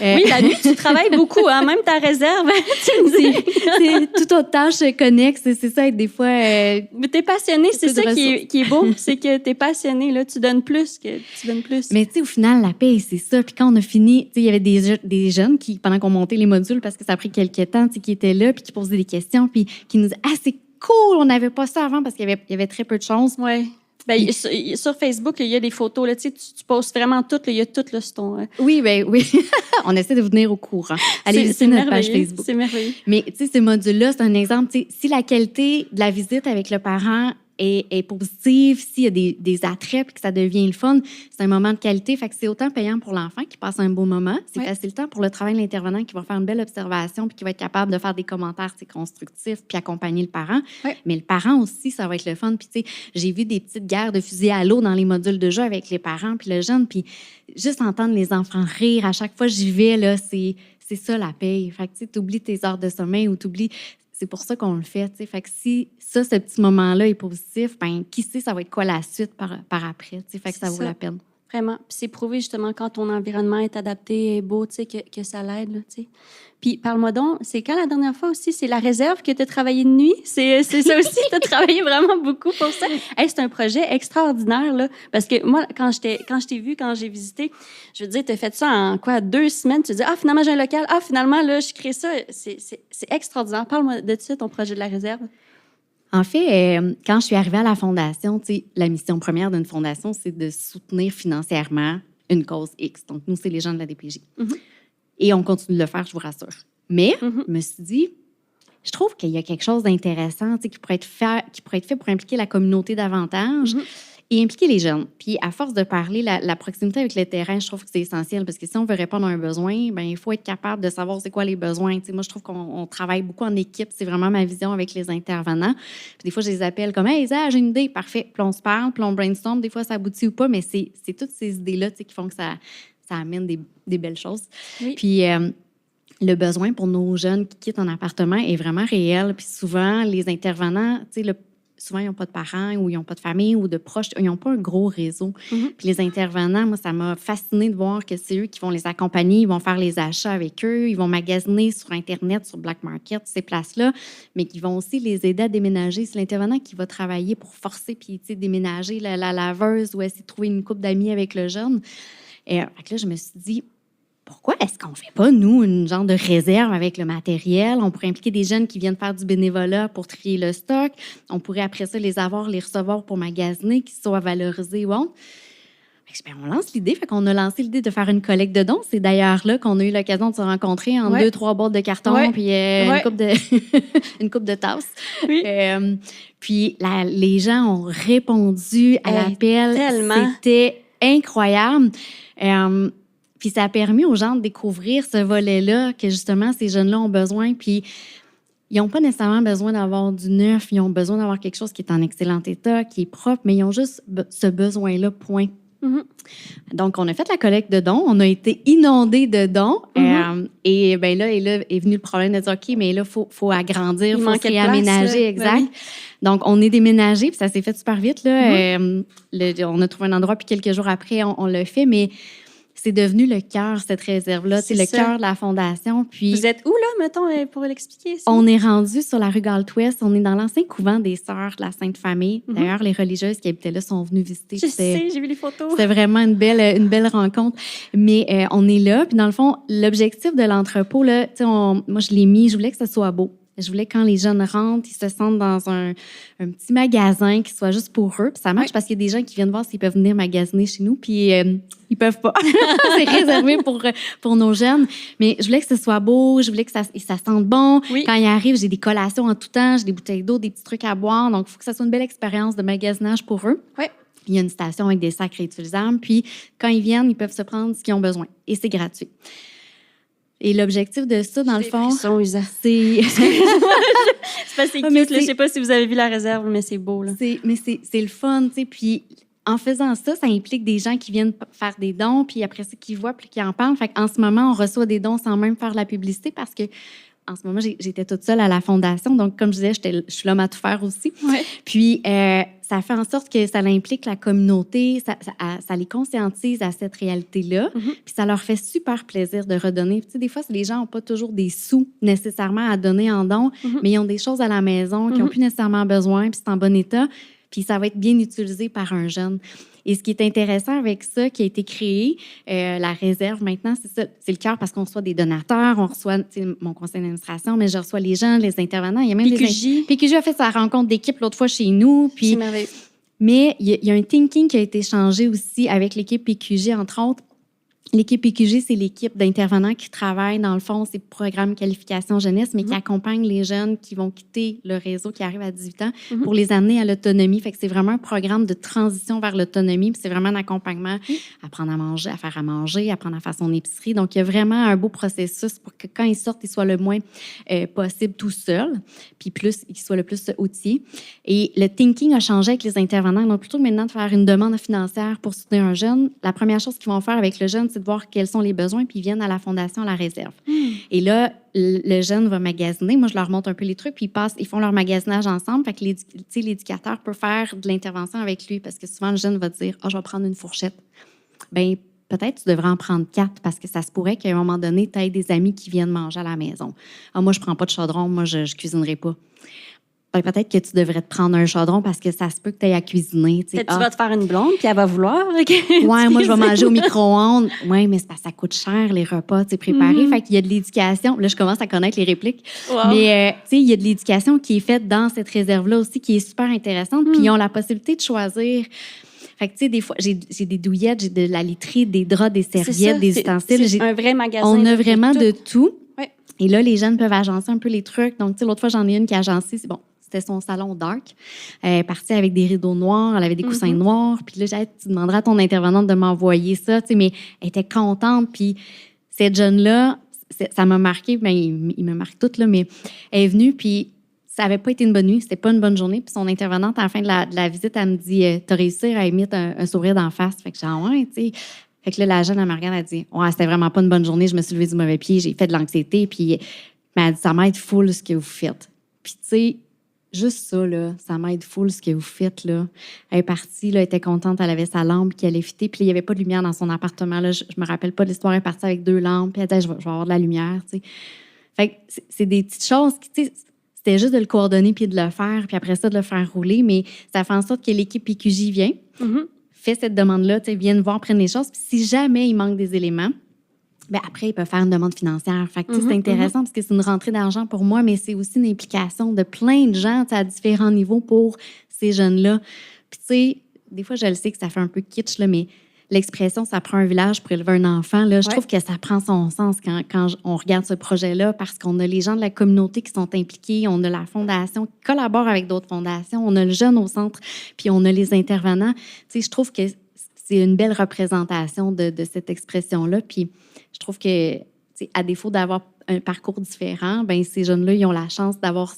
Oui, la nuit, tu travailles beaucoup, hein? Même ta réserve. C'est tout autre tâche connexe, c'est ça, et des fois... Mais t'es passionné, c'est ça qui est beau, c'est que t'es passionné, là, tu donnes plus. Mais tu sais, au final, la paix, c'est ça. Puis quand on a fini, tu sais, il y avait des jeunes qui, pendant qu'on montait les modules, parce que ça a pris quelques temps, tu sais, qui étaient là, puis qui posaient des questions, puis qui nous disaient « Ah, c'est cool, on n'avait pas ça avant » parce qu'il y avait très peu de chance. Oui. Ben, sur Facebook, il y a des photos, là, tu sais, tu postes vraiment tout, là, il y a tout là, sur ton... Oui, ben oui. On essaie de vous tenir au courant. Allez visiter notre page Facebook. C'est merveilleux. Mais tu sais, ce module-là, c'est un exemple. Tu sais, si la qualité de la visite avec le parent est positive, s'il y a des attraits puis que ça devient le fun, c'est un moment de qualité. Fait que c'est autant payant pour l'enfant qui passe un beau moment, c'est facilitant pour le travail de l'intervenant qui va faire une belle observation puis qui va être capable de faire des commentaires constructifs puis accompagner le parent. Mais le parent aussi, ça va être le fun. Puis tu sais, j'ai vu des petites guerres de fusils à l'eau dans les modules de jeu avec les parents puis le jeune, puis juste entendre les enfants rire à chaque fois que j'y vais, là, c'est ça la paye. Fait que tu oublies tes heures de sommeil ou t'oublies... C'est pour ça qu'on le fait, tu sais. Fait que si ça, ce petit moment-là est positif, ben qui sait ça va être quoi la suite par après, tu sais. Fait que ça vaut la peine. Vraiment. Puis c'est prouvé, justement, quand ton environnement est adapté et beau, tu sais, que ça l'aide, là, tu sais. Puis parle-moi donc, c'est quand la dernière fois aussi? C'est la réserve que tu as travaillé de nuit? C'est ça aussi? Tu as travaillé vraiment beaucoup pour ça? Hey, c'est un projet extraordinaire, là. Parce que moi, quand je t'ai vu, quand j'ai visité, je veux dire, tu as fait ça en quoi? 2 semaines? Tu te dis, ah, finalement, j'ai un local. Ah, finalement, là, je crée ça. C'est extraordinaire. Parle-moi de ça, ton projet de la réserve. En fait, quand je suis arrivée à la fondation, tu sais, la mission première d'une fondation, c'est de soutenir financièrement une cause X. Donc, nous, c'est les gens de la DPJ. Et on continue de le faire, je vous rassure. Mais je me suis dit, je trouve qu'il y a quelque chose d'intéressant, tu sais, qui pourrait être fait pour impliquer la communauté davantage et impliquer les jeunes. Puis, à force de parler, la proximité avec le terrain, je trouve que c'est essentiel parce que si on veut répondre à un besoin, ben il faut être capable de savoir c'est quoi les besoins. Tu sais, moi, je trouve qu'on travaille beaucoup en équipe. C'est vraiment ma vision avec les intervenants. Puis, des fois, je les appelle comme « Hey, Isa, j'ai une idée. » Parfait. Puis, on se parle, puis on brainstorm. Des fois, ça aboutit ou pas, mais c'est toutes ces idées-là, tu sais, qui font que ça amène des belles choses. Oui. Puis, le besoin pour nos jeunes qui quittent un appartement est vraiment réel. Puis souvent, les intervenants, tu sais, souvent, ils n'ont pas de parents ou ils n'ont pas de famille ou de proches. Ils n'ont pas un gros réseau. Puis les intervenants, moi, ça m'a fascinée de voir que c'est eux qui vont les accompagner, ils vont faire les achats avec eux, ils vont magasiner sur Internet, sur Black Market, ces places-là, mais qui vont aussi les aider à déménager. C'est l'intervenant qui va travailler pour forcer puis, tu sais, déménager la laveuse ou essayer de trouver une couple d'amis avec le jeune. Et là, je me suis dit, pourquoi est-ce qu'on ne fait pas, nous, une genre de réserve avec le matériel? On pourrait impliquer des jeunes qui viennent faire du bénévolat pour trier le stock. On pourrait, après ça, les recevoir pour magasiner, qu'ils soient valorisés ou autre. On lance l'idée. Fait qu'on a lancé l'idée de faire une collecte de dons. C'est d'ailleurs là qu'on a eu l'occasion de se rencontrer en 2-3 boîtes de carton puis une coupe de tasses. Oui. Puis les gens ont répondu à l'appel. Tellement. C'était incroyable. Puis ça a permis aux gens de découvrir ce volet-là que, justement, ces jeunes-là ont besoin. Puis ils n'ont pas nécessairement besoin d'avoir du neuf. Ils ont besoin d'avoir quelque chose qui est en excellent état, qui est propre, mais ils ont juste ce besoin-là, point. Donc, on a fait la collecte de dons. On a été inondés de dons. Et bien là est venu le problème de dire, OK, mais là, il faut agrandir, il faut se réaménager. Exact. Oui. Donc, on est déménagé, puis ça s'est fait super vite. Là. On a trouvé un endroit, puis quelques jours après, on l'a fait, mais c'est devenu le cœur, cette réserve-là. C'est le cœur de la fondation. Puis, vous êtes où, là, mettons, pour l'expliquer? Ça? On est rendu sur la rue Galt-Ouest. On est dans l'ancien couvent des Sœurs de la Sainte-Famille. D'ailleurs, les religieuses qui habitaient là sont venues visiter. Je sais, j'ai vu les photos. C'était vraiment une belle rencontre. Mais on est là. Puis dans le fond, l'objectif de l'entrepôt, là, moi, je l'ai mis, je voulais que ça soit beau. Je voulais que quand les jeunes rentrent, ils se sentent dans un petit magasin qui soit juste pour eux. Puis ça marche parce qu'il y a des gens qui viennent voir s'ils peuvent venir magasiner chez nous, puis ils peuvent pas. C'est réservé pour nos jeunes. Mais je voulais que ce soit beau, je voulais que ça sente bon. Oui. Quand ils arrivent, j'ai des collations en tout temps, j'ai des bouteilles d'eau, des petits trucs à boire. Donc, il faut que ça soit une belle expérience de magasinage pour eux. Oui. Il y a une station avec des sacs réutilisables. Puis, quand ils viennent, ils peuvent se prendre ce qu'ils ont besoin. Et c'est gratuit. Et l'objectif de ça, dans le fond, c'est... c'est pas c'est cute, là. Je sais pas si vous avez vu la réserve, mais c'est beau, là. C'est le fun, tu sais. Puis en faisant ça, ça implique des gens qui viennent faire des dons, puis après ça, qui voient, puis qui en parlent. Fait qu'en ce moment, on reçoit des dons sans même faire la publicité parce que en ce moment, j'étais toute seule à la fondation. Donc, comme je disais, je suis l'homme à tout faire aussi. Ouais. Puis, ça fait en sorte que ça implique la communauté, ça les conscientise à cette réalité-là. Puis, ça leur fait super plaisir de redonner. Tu sais, des fois, les gens n'ont pas toujours des sous nécessairement à donner en don, mais ils ont des choses à la maison qui n'ont plus nécessairement besoin, puis c'est en bon état. Puis, ça va être bien utilisé par un jeune. Et ce qui est intéressant avec ça, qui a été créé, la réserve maintenant, c'est ça, c'est le cœur parce qu'on reçoit des donateurs, on reçoit mon conseil d'administration, mais je reçois les gens, les intervenants. Il y a même PQJ. PQJ a fait sa rencontre d'équipe l'autre fois chez nous. Puis, C'est merveilleux. mais il y a un thinking qui a été changé aussi avec l'équipe PQJ, entre autres. L'équipe PQJ, c'est l'équipe d'intervenants qui travaillent, dans le fond, c'est programme qualification jeunesse, mais qui accompagnent les jeunes qui vont quitter le réseau, qui arrivent à 18 ans, pour les amener à l'autonomie. Fait que c'est vraiment un programme de transition vers l'autonomie, puis c'est vraiment un accompagnement, apprendre à manger, à faire à manger, apprendre à faire son épicerie. Donc, il y a vraiment un beau processus pour que quand ils sortent, ils soient le moins possible tout seuls, puis plus, qu'ils soient le plus outillés. Et le thinking a changé avec les intervenants. Donc, plutôt que maintenant de faire une demande financière pour soutenir un jeune, la première chose qu'ils vont faire avec le jeune, c'est de voir quels sont les besoins, puis ils viennent à la fondation, à la réserve. Et là, le jeune va magasiner. Moi, je leur montre un peu les trucs, puis ils font leur magasinage ensemble. Fait que l'éducateur peut faire de l'intervention avec lui, parce que souvent, le jeune va dire « Ah, je vais prendre une fourchette. » Bien, peut-être tu devrais en prendre 4, parce que ça se pourrait qu'à un moment donné, tu aies des amis qui viennent manger à la maison. « Ah, moi, je prends pas de chaudron. Moi, je cuisinerai pas. » Ben, peut-être que tu devrais te prendre un chaudron parce que ça se peut que tu aies à cuisiner. Peut-être tu vas te faire une blonde, puis elle va vouloir. Ouais, moi, je vais manger au micro-ondes. Oui, mais c'est parce que ça coûte cher, les repas préparés. Fait qu'il y a de l'éducation. Là, je commence à connaître les répliques. Wow. Mais, tu sais, il y a de l'éducation qui est faite dans cette réserve-là aussi, qui est super intéressante. Puis, ils ont la possibilité de choisir. Fait que, tu sais, des fois, j'ai des douillettes, j'ai de la literie, des draps, des serviettes, des ustensiles. C'est un vrai magasin. On a vraiment de tout. Ouais. Et là, les jeunes peuvent agencer un peu les trucs. Donc, tu sais, l'autre fois, j'en ai une qui a agencé. C'est bon. C'était son salon dark. Elle est partie avec des rideaux noirs, elle avait des coussins noirs. Puis là, j'ai dit, tu demanderas à ton intervenante de m'envoyer ça. Tu sais, mais elle était contente. Puis cette jeune-là, ça m'a marqué. Bien, il me marque toute, là, mais elle est venue, puis ça n'avait pas été une bonne nuit. C'était pas une bonne journée. Puis son intervenante, à la fin de la visite, elle me dit, t'as réussi à émettre un sourire d'en face. Fait que j'ai dit, ah ouais, tu sais. Fait que là, la jeune, elle me regarde, elle dit, ouais, c'était vraiment pas une bonne journée. Je me suis levée du mauvais pied, j'ai fait de l'anxiété. Puis elle a dit, ça m'aide full ce que vous faites. Puis tu sais, juste ça, là, ça m'aide full ce que vous faites, là. Elle est partie, là, elle était contente, elle avait sa lampe qui allait fitter, puis il n'y avait pas de lumière dans son appartement, là. Je me rappelle pas de l'histoire, elle est partie avec 2 lampes, puis elle disait, je vais avoir de la lumière, tu sais. Fait que c'est des petites choses qui, tu sais, c'était juste de le coordonner puis de le faire, puis après ça, de le faire rouler, mais ça fait en sorte que l'équipe PQJ vient, fait cette demande-là, tu sais, viennent voir, prennent les choses, puis si jamais il manque des éléments, bien, après, ils peuvent faire une demande financière. Fait que, c'est intéressant parce que c'est une rentrée d'argent pour moi, mais c'est aussi une implication de plein de gens à différents niveaux pour ces jeunes-là. Puis, tu sais, des fois, je le sais que ça fait un peu kitsch, là, mais l'expression « ça prend un village pour élever un enfant », là, je trouve que ça prend son sens quand on regarde ce projet-là parce qu'on a les gens de la communauté qui sont impliqués, on a la fondation qui collabore avec d'autres fondations, on a le jeune au centre, puis on a les intervenants. Tu sais, je trouve que c'est une belle représentation de cette expression-là. Puis je trouve que, à défaut d'avoir un parcours différent, ben ces jeunes-là, ils ont la chance d'avoir,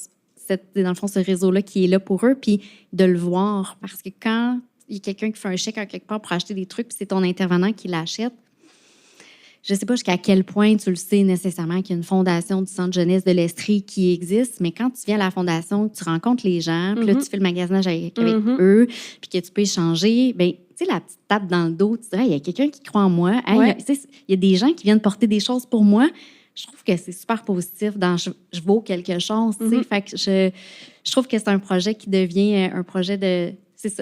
dans le fond, ce réseau-là qui est là pour eux, puis de le voir. Parce que quand il y a quelqu'un qui fait un chèque à quelque part pour acheter des trucs, puis c'est ton intervenant qui l'achète, je ne sais pas jusqu'à quel point tu le sais nécessairement qu'il y a une fondation du Centre jeunesse de l'Estrie qui existe, mais quand tu viens à la fondation, tu rencontres les gens, puis là, tu fais le magasinage avec eux, puis que tu peux échanger, bien, tu sais, la petite tape dans le dos, tu dis, hey, il y a quelqu'un qui croit en moi, hey, il y a des gens qui viennent porter des choses pour moi. Je trouve que c'est super positif dans je vaux quelque chose, tu sais. Fait que je trouve que c'est un projet qui devient un projet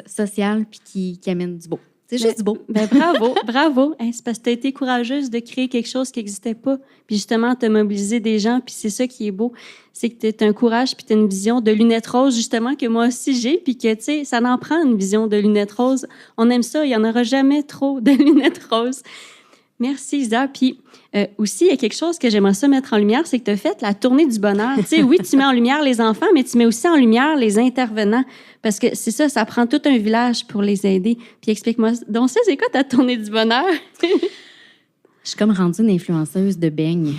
social puis qui amène du beau. C'est juste du beau. Ben bravo, bravo. Hey, c'est parce que tu as été courageuse de créer quelque chose qui n'existait pas. Puis justement, tu as mobilisé des gens. Puis c'est ça qui est beau. C'est que tu as un courage puis tu as une vision de lunettes roses, justement, que moi aussi j'ai. Puis que, tu sais, ça en prend une vision de lunettes roses. On aime ça. Il n'y en aura jamais trop de lunettes roses. Merci, Isa. Puis aussi, il y a quelque chose que j'aimerais ça mettre en lumière, c'est que tu as fait la tournée du bonheur. Tu sais, oui, tu mets en lumière les enfants, mais tu mets aussi en lumière les intervenants. Parce que c'est ça, ça prend tout un village pour les aider. Puis explique-moi donc ça, c'est quoi ta tournée du bonheur? Je suis comme rendue une influenceuse de beignes.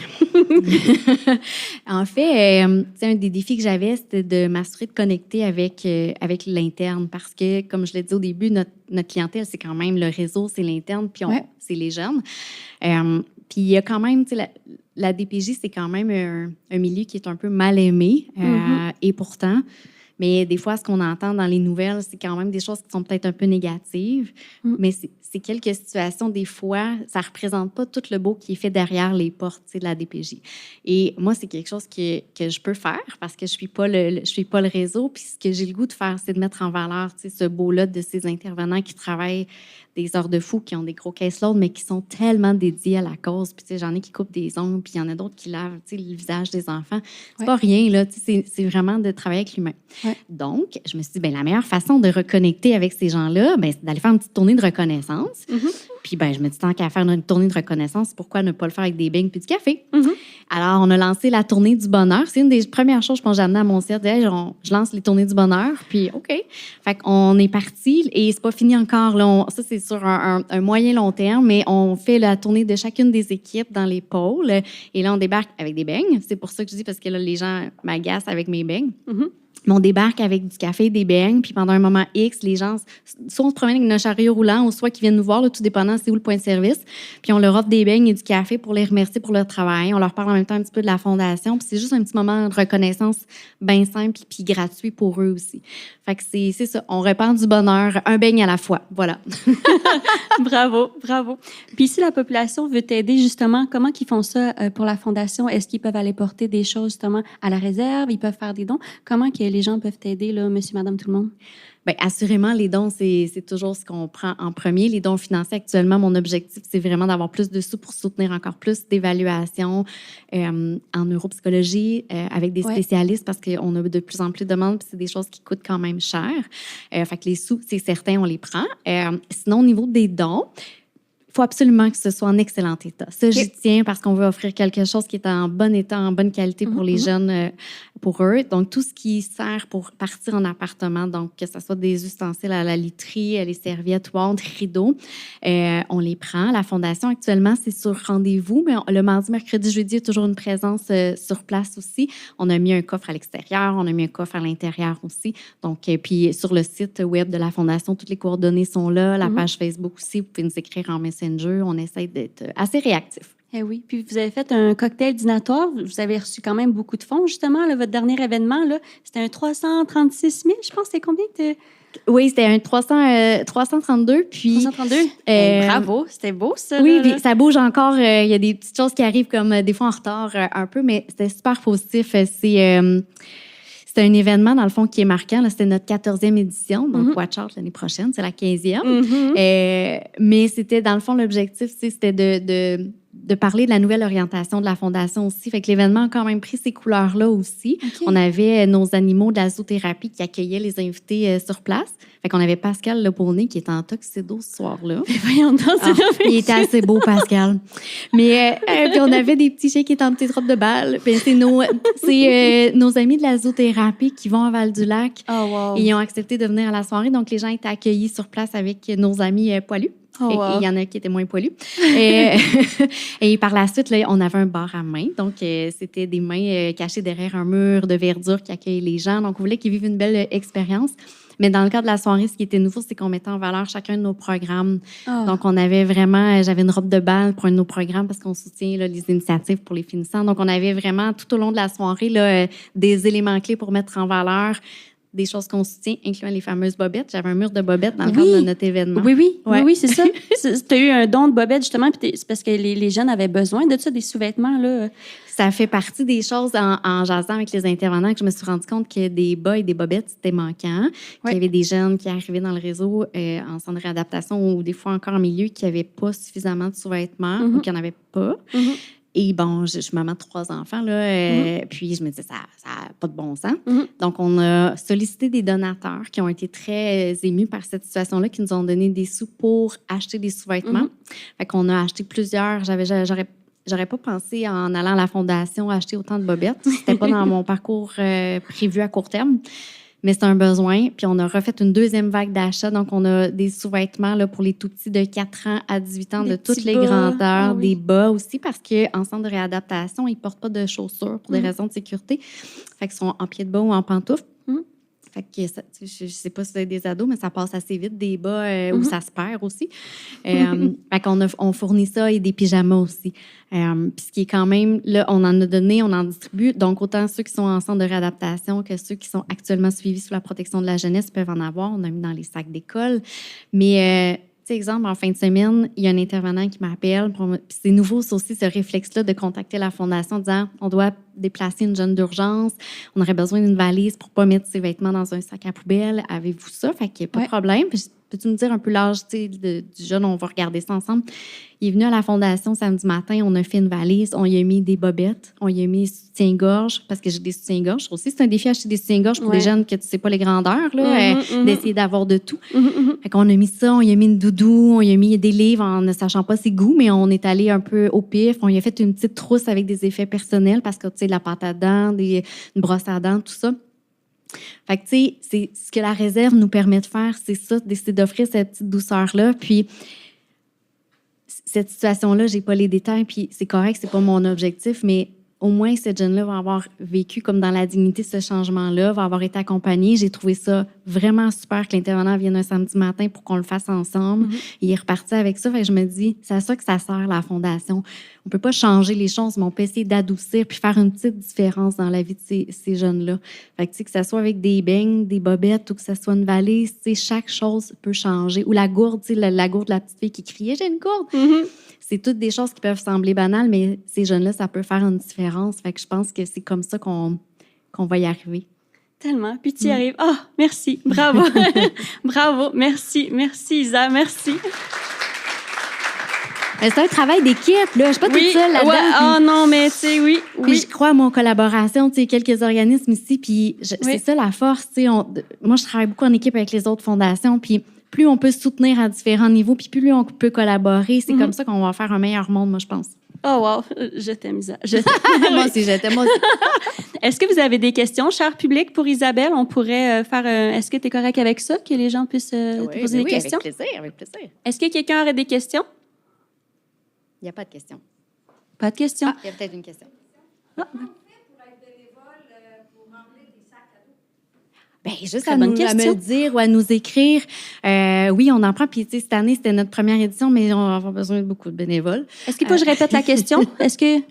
En fait, un des défis que j'avais, c'était de m'assurer de connecter avec l'interne parce que, comme je l'ai dit au début, notre clientèle, c'est quand même le réseau, c'est l'interne, puis c'est les jeunes. Puis il y a quand même, la DPJ, c'est quand même un milieu qui est un peu mal aimé. Et pourtant, mais des fois, ce qu'on entend dans les nouvelles, c'est quand même des choses qui sont peut-être un peu négatives. Mais c'est quelques situations, des fois, ça ne représente pas tout le beau qui est fait derrière les portes de la DPJ. Et moi, c'est quelque chose que je peux faire parce que je ne suis pas le réseau. Puis ce que j'ai le goût de faire, c'est de mettre en valeur ce beau-là de ces intervenants qui travaillent des heures de fou, qui ont des gros caseloads, mais qui sont tellement dédiés à la cause. Puis, j'en ai qui coupent des ongles, puis il y en a d'autres qui lavent le visage des enfants. C'est pas rien, là. C'est vraiment de travailler avec l'humain. Donc, je me suis dit, la meilleure façon de reconnecter avec ces gens-là, c'est d'aller faire une petite tournée de reconnaissance. Puis, je me dis, tant qu'à faire une tournée de reconnaissance, pourquoi ne pas le faire avec des beignes puis du café? Alors, on a lancé la tournée du bonheur. C'est une des premières choses, je pense, que j'ai amené à mon site. Je lance les tournées du bonheur, puis OK. Fait qu'on est parti et c'est pas fini encore. Là. Ça, c'est sur un moyen long terme, mais on fait la tournée de chacune des équipes dans les pôles. Et là, on débarque avec des beignes. C'est pour ça que je dis, parce que là, les gens m'agacent avec mes beignes. Mais on débarque avec du café et des beignes, puis pendant un moment X, les gens, soit on se promène avec notre chariot roulant, ou soit qu'ils viennent nous voir, là, tout dépendant c'est où le point de service, puis on leur offre des beignes et du café pour les remercier pour leur travail. On leur parle en même temps un petit peu de la fondation, puis c'est juste un petit moment de reconnaissance bien simple puis gratuit pour eux aussi. Fait que c'est ça, on répand du bonheur, un beigne à la fois, voilà. Bravo. Puis si la population veut t'aider, justement, comment ils font ça pour la fondation? Est-ce qu'ils peuvent aller porter des choses, justement, à la réserve? Ils peuvent faire des dons? Comment que les gens peuvent t'aider, là, monsieur, madame, tout le monde? Bien, assurément, les dons, c'est toujours ce qu'on prend en premier. Les dons financiers, actuellement, mon objectif, c'est vraiment d'avoir plus de sous pour soutenir encore plus d'évaluations en neuropsychologie avec des spécialistes parce qu'on a de plus en plus de demandes puis c'est des choses qui coûtent quand même cher. Fait que les sous, c'est certain, on les prend. Sinon, au niveau des dons, il faut absolument que ce soit en excellent état. Ça, j'y tiens parce qu'on veut offrir quelque chose qui est en bon état, en bonne qualité pour les jeunes, pour eux. Donc, tout ce qui sert pour partir en appartement, donc que ce soit des ustensiles à la literie, les serviettes, wantes, rideaux, on les prend. La fondation, actuellement, c'est sur rendez-vous, mais le mardi, mercredi, jeudi, il y a toujours une présence sur place aussi. On a mis un coffre à l'extérieur, on a mis un coffre à l'intérieur aussi. Donc, puis sur le site web de la fondation, toutes les coordonnées sont là. La page Facebook aussi, vous pouvez nous écrire en Messenger. On essaie d'être assez réactif. Eh oui. Puis vous avez fait un cocktail dînatoire. Vous avez reçu quand même beaucoup de fonds, justement. Là, votre dernier événement, là, c'était un 336 000, je pense. C'était combien? Oui, c'était un 332. Puis, 332? Bravo, c'était beau, ça. Oui, là. Puis ça bouge encore. Il y a des petites choses qui arrivent comme des fois en retard un peu, mais c'était super positif. C'est un événement, dans le fond, qui est marquant. Là, c'était notre 14e édition, donc Watch Out l'année prochaine, c'est la 15e. Mais c'était, dans le fond, l'objectif, c'était de parler de la nouvelle orientation de la Fondation aussi. Fait que l'événement a quand même pris ces couleurs-là aussi. Okay. On avait nos animaux de la zoothérapie qui accueillaient les invités sur place. Fait qu'on avait Pascal Leponey qui était en tuxedo ce soir-là. Voyons donc, il était assez beau, Pascal. Mais puis on avait des petits chiens qui étaient en petites robes de bal. Puis c'est nos amis de la zoothérapie qui vont à Val-du-Lac. Oh, wow. Et ils ont accepté de venir à la soirée. Donc, les gens étaient accueillis sur place avec nos amis poilus. Oh, wow. Et il y en a qui étaient moins poilus. Et par la suite, là, on avait un bar à main. Donc, c'était des mains cachées derrière un mur de verdure qui accueillent les gens. Donc, on voulait qu'ils vivent une belle expérience. Mais dans le cadre de la soirée, ce qui était nouveau, c'est qu'on mettait en valeur chacun de nos programmes. Oh. Donc, on avait vraiment... J'avais une robe de bal pour un de nos programmes parce qu'on soutient là, les initiatives pour les finissants. Donc, on avait vraiment, tout au long de la soirée, là, des éléments clés pour mettre en valeur des choses qu'on soutient, incluant les fameuses bobettes. J'avais un mur de bobettes dans le cadre de notre événement. Oui, c'est ça. Tu as eu un don de bobettes, justement, puis c'est parce que les jeunes avaient besoin de ça, des sous-vêtements, là. Ça fait partie des choses, en jasant avec les intervenants, que je me suis rendu compte que des bas et des bobettes, c'était manquant. Qu'il y avait des jeunes qui arrivaient dans le réseau en centre de réadaptation ou des fois encore en milieu qui n'avaient pas suffisamment de sous-vêtements ou qui n'en avaient pas. Et bon, je suis maman de 3 enfants, là, puis je me disais, ça n'a pas de bon sens. Donc, on a sollicité des donateurs qui ont été très émus par cette situation-là, qui nous ont donné des sous pour acheter des sous-vêtements. Fait qu'on a acheté plusieurs. J'aurais pas pensé, en allant à la fondation, acheter autant de bobettes. C'était pas dans mon parcours prévu à court terme. mais c'est un besoin. Puis on a refait une deuxième vague d'achats. Donc, on a des sous-vêtements là, pour les tout-petits de 4 ans à 18 ans, Des de toutes petits les bas. grandeurs, Ah oui. des bas aussi, parce qu'en centre de réadaptation, ils ne portent pas de chaussures pour des raisons de sécurité. Fait qu'ils sont en pied de bas ou en pantoufles. Fait que ça, je sais pas si vous avez des ados, mais ça passe assez vite, des bas où ça se perd aussi. Fait qu'on on fournit ça et des pyjamas aussi. Puis ce qui est quand même, là, on en a donné, on en distribue. Donc, autant ceux qui sont en centre de réadaptation que ceux qui sont actuellement suivis sous la protection de la jeunesse peuvent en avoir. On a mis dans les sacs d'école. Mais, tu sais, exemple, en fin de semaine, il y a un intervenant qui m'appelle. Puis c'est nouveau, ça aussi, ce réflexe-là de contacter la Fondation en disant on doit déplacer une jeune d'urgence, on aurait besoin d'une valise pour ne pas mettre ses vêtements dans un sac à poubelle. Avez-vous ça? Fait qu'il n'y a pas de problème. Puis, peux-tu me dire un peu l'âge du jeune? On va regarder ça ensemble. Il est venu à la Fondation samedi matin, on a fait une valise, on y a mis des bobettes, on y a mis soutien-gorge, parce que j'ai des soutiens-gorge. Aussi, c'est un défi acheter des soutiens-gorge pour des jeunes que tu ne sais pas les grandeurs, là, d'essayer d'avoir de tout. Fait qu'on a mis ça, on y a mis une doudou, on y a mis des livres en ne sachant pas ses goûts, mais on est allé un peu au pif. On y a fait une petite trousse avec des effets personnels, parce que, tu sais, de la pâte à dents, une brosse à dents, tout ça. Fait que, tu sais, c'est ce que la réserve nous permet de faire, c'est ça, d'essayer d'offrir cette petite douceur-là. Puis, cette situation-là, j'ai pas les détails, puis c'est correct, c'est pas mon objectif, mais au moins, cette jeune-là va avoir vécu comme dans la dignité ce changement-là, va avoir été accompagnée. J'ai trouvé ça vraiment super que l'intervenant vienne un samedi matin pour qu'on le fasse ensemble. Il est reparti avec ça. Fait que je me dis, c'est à ça que ça sert, la Fondation. On peut pas changer les choses, mais on peut essayer d'adoucir puis faire une petite différence dans la vie de ces jeunes-là. Fait que, tu sais, que ça soit avec des beignes, des bobettes ou que ça soit une valise, tu sais, chaque chose peut changer. Ou la gourde, tu sais, la gourde de la petite fille qui criait « J'ai une gourde! C'est toutes des choses qui peuvent sembler banales, mais ces jeunes-là, ça peut faire une différence. Fait que je pense que c'est comme ça qu'on va y arriver. Tellement. Puis tu y arrives. Ah, merci. Bravo. Bravo. Merci. Merci, Isa. Merci. C'est un travail d'équipe, là. Je suis pas toute seule là-dedans. Ouais. Oh non, mais tu sais, oui. Puis je crois à mon collaboration, tu sais, quelques organismes ici, puis c'est ça la force, tu sais. Moi, je travaille beaucoup en équipe avec les autres fondations, puis plus on peut se soutenir à différents niveaux, puis plus on peut collaborer, c'est comme ça qu'on va faire un meilleur monde, moi, je pense. Oh wow, je t'aime, Isa. Je t'aime. Moi aussi, je t'aime. Est-ce que vous avez des questions, cher public, pour Isabelle? On pourrait faire... Est-ce que tu es correct avec ça, que les gens puissent te poser des questions? Avec plaisir, avec plaisir. Est-ce que quelqu'un aurait des questions? Il n'y a pas de questions. Pas de questions. Ah, il y a peut-être une question. Ah. Bien, juste à me le dire ou à nous écrire. Oui, on en prend. Puis, tu sais, cette année, c'était notre première édition, mais on va avoir besoin de beaucoup de bénévoles. Est-ce qu'il faut que je répète la question? Est-ce que...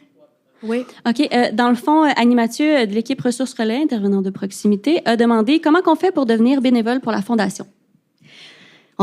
Oui. OK. Dans le fond, Annie Mathieu, de l'équipe Ressources Relais, intervenant de proximité, a demandé comment on fait pour devenir bénévole pour la Fondation.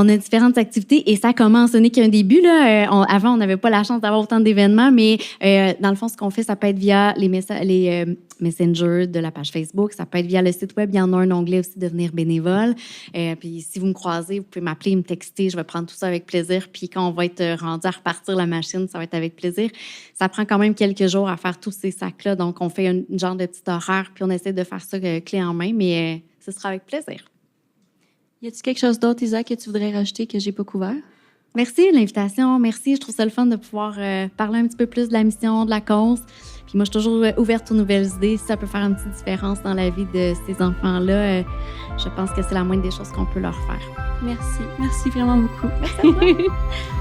On a différentes activités et ça commence. Ce n'est qu'un début. Là. Avant, on n'avait pas la chance d'avoir autant d'événements, mais dans le fond, ce qu'on fait, ça peut être via les messengers de la page Facebook, ça peut être via le site web. Il y en a un onglet aussi, devenir bénévole. Puis si vous me croisez, vous pouvez m'appeler, me texter. Je vais prendre tout ça avec plaisir. Puis quand on va être rendu à repartir la machine, ça va être avec plaisir. Ça prend quand même quelques jours à faire tous ces sacs-là. Donc, on fait une genre de petit horaire, puis on essaie de faire ça clé en main, mais ce sera avec plaisir. Y a-t-il quelque chose d'autre, Isa, que tu voudrais rajouter que j'ai pas couvert? Merci de l'invitation. Merci. Je trouve ça le fun de pouvoir parler un petit peu plus de la mission, de la cause. Puis moi, je suis toujours ouverte aux nouvelles idées. Si ça peut faire une petite différence dans la vie de ces enfants-là, je pense que c'est la moindre des choses qu'on peut leur faire. Merci. Merci vraiment beaucoup. Merci à toi.